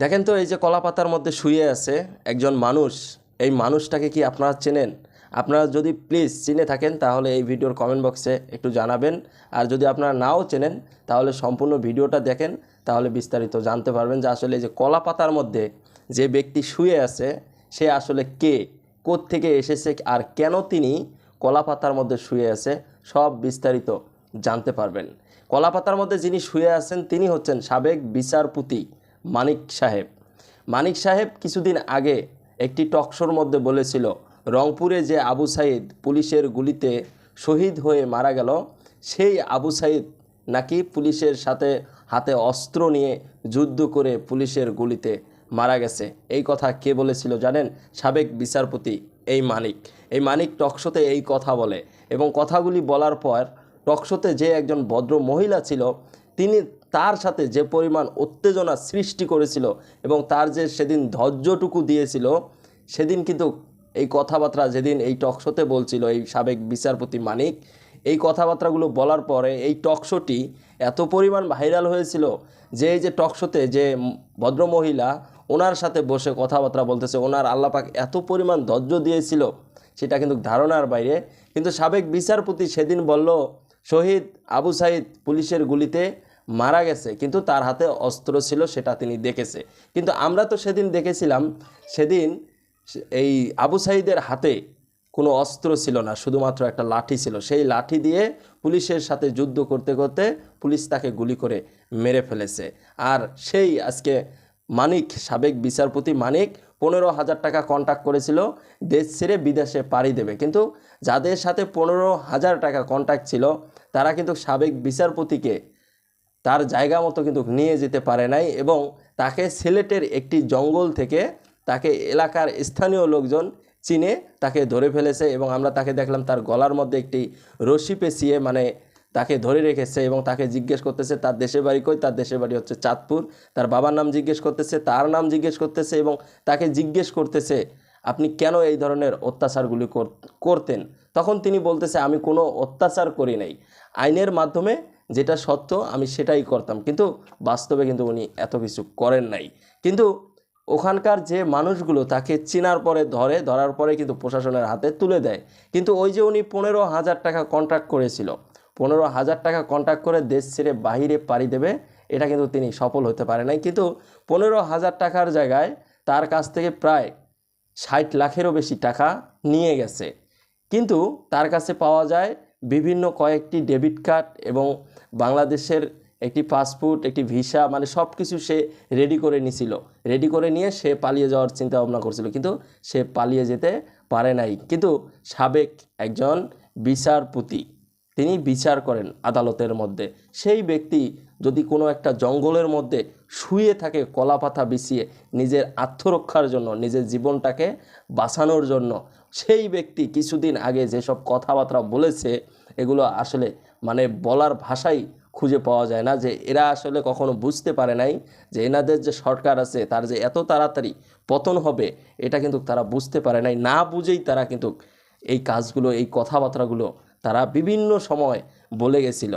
দেখেন তো এই যে কলা পাতার মধ্যে শুয়ে আছে একজন মানুষ, এই মানুষটাকে কি আপনারা চেনেন? আপনারা যদি প্লিজ চিনে থাকেন তাহলে এই ভিডিওর কমেন্ট বক্সে একটু জানাবেন। আর যদি আপনারা নাও চেনেন তাহলে সম্পূর্ণ ভিডিওটা দেখেন, তাহলে বিস্তারিত জানতে পারবেন যে আসলে এই যে কলা পাতার মধ্যে যে ব্যক্তি শুয়ে আছে সে আসলে কে, কোত্থেকে এসেছে আর কেন তিনি কলা পাতার মধ্যে শুয়ে আছে, সব বিস্তারিত জানতে পারবেন। কলা পাতার মধ্যে যিনি শুয়ে আছেন তিনি হচ্ছেন সাবেক বিচারপতি মানিক সাহেব। মানিক সাহেব কিছুদিন আগে একটি টকশোর মধ্যে বলেছিল রংপুরে যে আবু সাইদ পুলিশের গুলিতে শহীদ হয়ে মারা গেল, সেই আবু সাইদ নাকি পুলিশের সাথে হাতে অস্ত্র নিয়ে যুদ্ধ করে পুলিশের গুলিতে মারা গেছে। এই কথা কে বলেছিল জানেন? সাবেক বিচারপতি এই মানিক। এই মানিক টকশোতে এই কথা বলে এবং কথাগুলি বলার পর টকশোতে যে একজন ভদ্র মহিলা ছিল তিনি তার সাথে যে পরিমাণ উত্তেজনা সৃষ্টি করেছিল এবং তার যে সেদিন ধৈর্যটুকু দিয়েছিল, সেদিন কিন্তু এই কথাবার্তা যেদিন এই টকশোতে বলছিল এই সাবেক বিচারপতি মানিক, এই কথাবার্তাগুলো বলার পরে এই টকশোটি এত পরিমাণ ভাইরাল হয়েছিল যে এই যে টকশোতে যে ভদ্রমহিলা ওনার সাথে বসে কথাবার্তা বলতেছে, ওনার আল্লাপাক এত পরিমাণ ধৈর্য দিয়েছিল সেটা কিন্তু ধারণার বাইরে। কিন্তু সাবেক বিচারপতি সেদিন বলল শহীদ আবু সাইদ পুলিশের গুলিতে মারা গেছে, কিন্তু তার হাতে অস্ত্র ছিল সেটা তিনি দেখেছে। কিন্তু আমরা তো সেদিন দেখেছিলাম, সেদিন এই আবু সাইদের হাতে কোনো অস্ত্র ছিল না, শুধুমাত্র একটা লাঠি ছিল। সেই লাঠি দিয়ে পুলিশের সাথে যুদ্ধ করতে করতে পুলিশ তাকে গুলি করে মেরে ফেলেছে। আর সেই আজকে মানিক, সাবেক বিচারপতি মানিক 15,000 টাকা কন্ট্যাক্ট করেছিল দেশ ছেড়ে বিদেশে পাড়ি দেবে, কিন্তু যাদের সাথে 15,000 টাকা কন্ট্যাক্ট ছিল তারা কিন্তু সাবেক বিচারপতিকে তার জায়গা মতো কিন্তু নিয়ে যেতে পারে নাই এবং তাকে সিলেটের একটি জঙ্গল থেকে তাকে এলাকার স্থানীয় লোকজন চিনে তাকে ধরে ফেলেছে এবং আমরা তাকে দেখলাম তার গলার মধ্যে একটি রশি পেঁচিয়ে তাকে ধরে রেখেছে এবং তাকে জিজ্ঞেস করতেছে তার দেশের বাড়ি কই। তার দেশের বাড়ি হচ্ছে চাঁদপুর। তার বাবার নাম জিজ্ঞেস করতেছে, তার নাম জিজ্ঞেস করতেছে এবং তাকে জিজ্ঞেস করতেছে আপনি কেন এই ধরনের অত্যাচারগুলি করতেন। তখন তিনি বলতেছে আমি কোনো অত্যাচার করি নাই, আইনের মাধ্যমে যেটা সত্য আমি সেটাই করতাম, কিন্তু বাস্তবে কিন্তু উনি এত কিছু করেন নাই। কিন্তু ওখানকার যে মানুষগুলো তাকে চেনার পরে ধরার পরে কিন্তু প্রশাসনের হাতে তুলে দেয়। কিন্তু ওই যে উনি 15,000 টাকা কন্ট্রাক্ট করেছিল, 15,000 টাকা কন্ট্রাক্ট করে দেশ ছেড়ে বাহিরে পাড়ি দেবে, এটা কিন্তু তিনি সফল হতে পারে নাই। কিন্তু 15,000 টাকার জায়গায় তার কাছ থেকে প্রায় 60 লাখেরও বেশি টাকা নিয়ে গেছে। কিন্তু তার কাছে পাওয়া যায় বিভিন্ন কয়েকটি ডেবিট কার্ড এবং বাংলাদেশের একটি পাসপোর্ট, একটি ভিসা, সব কিছু সে রেডি করে নিছিল। রেডি করে নিয়ে সে পালিয়ে যাওয়ার চিন্তা ভাবনা করছিল, কিন্তু সে পালিয়ে যেতে পারে নাই। কিন্তু সাবেক একজন বিচারপতি, তিনি বিচার করেন আদালতের মধ্যে। সেই ব্যক্তি যদি কোনো একটা জঙ্গলের মধ্যে শুয়ে থাকে কলা পাতা বিছিয়ে নিজের আত্মরক্ষার জন্য, নিজের জীবনটাকে বাঁচানোর জন্য, সেই ব্যক্তি কিছুদিন আগে যেসব কথাবার্তা বলেছে এগুলো আসলে বলার ভাষাই খুঁজে পাওয়া যায় না। যে এরা আসলে কখনো বুঝতে পারে নাই যে এনাদের যে সরকার আছে তার যে এত তাড়াতাড়ি পতন হবে, এটা কিন্তু তারা বুঝতে পারে নাই। না বুঝেই তারা কিন্তু এই কাজগুলো, এই কথাবার্তাগুলো তারা বিভিন্ন সময় বলে গেছিল।